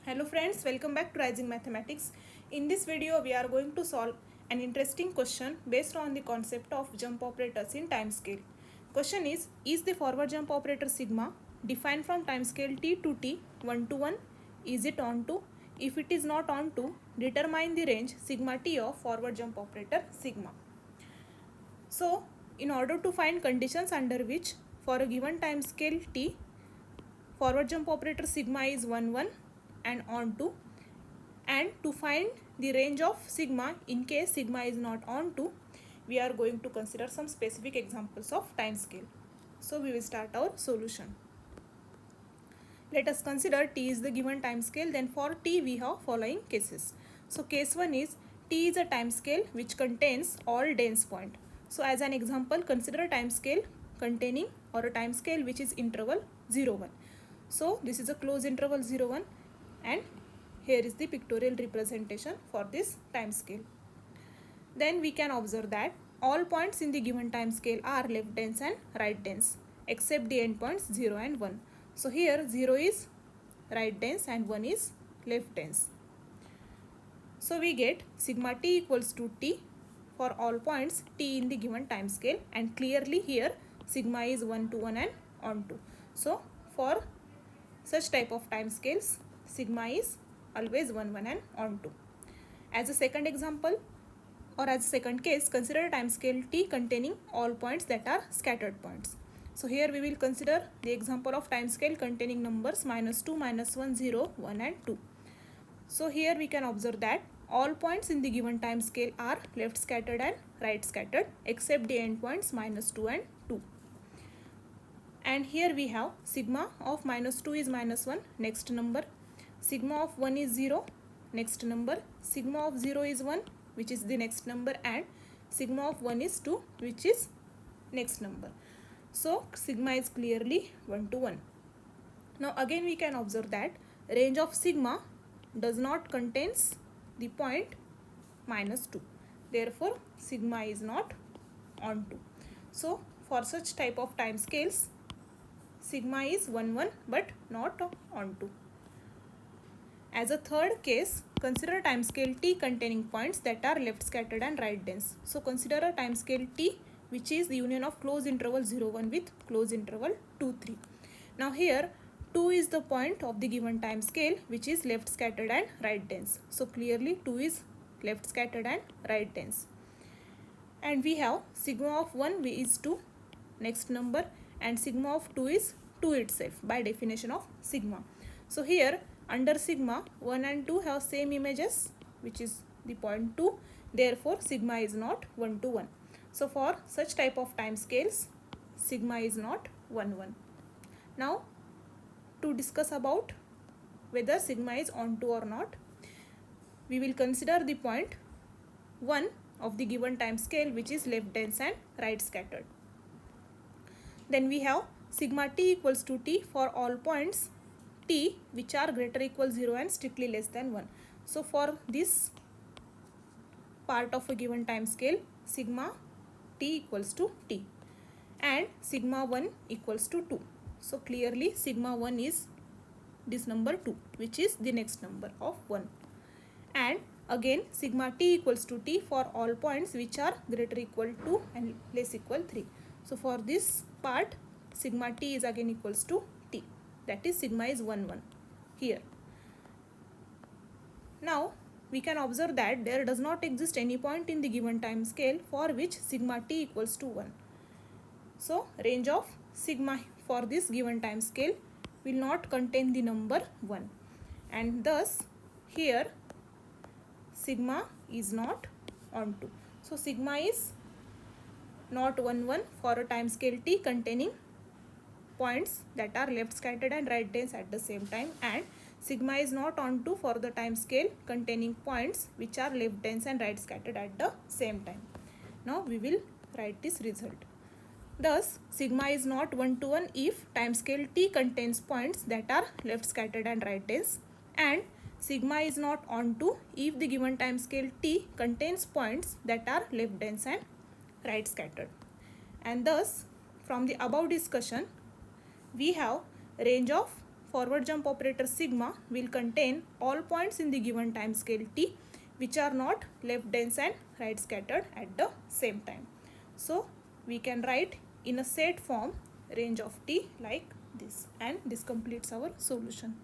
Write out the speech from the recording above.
Hello friends, welcome back to Rising Mathematics. In this video, we are going to solve an interesting question based on the concept of jump operators in time scale. Question is the forward jump operator sigma defined from time scale t to t 1 to 1? Is it on to? If it is not on to, determine the range sigma t of forward jump operator sigma. So, in order to find conditions under which for a given time scale t, forward jump operator sigma is 1 1 and on to, and to find the range of sigma in case sigma is not on to, we are going to consider some specific examples of time scale. So we will start our solution. Let us consider t is the given time scale. Then for t we have following cases. So case 1 is t is a time scale which contains all dense point. So as an example, consider a time scale containing or a time scale which is interval 0 1. So this is a closed interval 0 1 and here is the pictorial representation for this time scale. Then we can observe that all points in the given time scale are left dense and right dense except the endpoints 0 and 1. So here 0 is right dense and 1 is left dense. So we get sigma t equals to t for all points t in the given time scale, and clearly here sigma is 1 to 1 and on to. So for such type of time scales, sigma is always 1 1 and on to. As a second example or as a second case, consider a time scale t containing all points that are scattered points. So here we will consider the example of time scale containing numbers -2, -1, 0, 1 and 2. So here we can observe that all points in the given time scale are left scattered and right scattered except the endpoints -2 and 2. And here we have sigma of -2 is -1, next number. Sigma of 1 is 0, next number. Sigma of 0 is 1, which is the next number, and sigma of 1 is 2, which is next number. So sigma is clearly 1 to 1. Now again we can observe that range of sigma does not contains the point -2. Therefore sigma is not on to. So for such type of time scales, sigma is 1 1 but not on to. As a third case, consider a time scale t containing points that are left scattered and right dense. So consider a time scale t which is the union of closed interval 0 1 with closed interval 2 3. Now here 2 is the point of the given time scale which is left scattered and right dense. So clearly 2 is left scattered and right dense. And we have sigma of 1 is 2, next number, and sigma of 2 is 2 itself by definition of sigma. So here under sigma 1 and 2 have same images which is the point 2, therefore sigma is not 1 to 1. So for such type of time scales, sigma is not 1 1. Now to discuss about whether sigma is on to or not, we will consider the point 1 of the given time scale which is left dense and right scattered. Then we have sigma t equals to t for all points t which are greater equal 0 and strictly less than 1. So for this part of a given time scale, sigma t equals to t and sigma 1 equals to 2. So clearly sigma 1 is this number 2 which is the next number of 1. And again sigma t equals to t for all points which are greater equal 2 and less equal 3. So for this part sigma t is again equals to t, that is sigma is 1 1 here. Now we can observe that there does not exist any point in the given time scale for which sigma t equals to 1. So range of sigma for this given time scale will not contain the number 1, and thus here sigma is not on to. So sigma is not 1 1 for a time scale t containing points that are left scattered and right dense at the same time, and sigma is not on to for the time scale containing points which are left dense and right scattered at the same time. Now we will write this result. Thus sigma is not 1 to 1 if time scale t contains points that are left scattered and right dense, and sigma is not on to if the given time scale t contains points that are left dense and right scattered. And thus from the above discussion we have range of forward jump operator sigma will contain all points in the given time scale t which are not left dense and right scattered at the same time. So we can write in a set form range of t like this, and this completes our solution.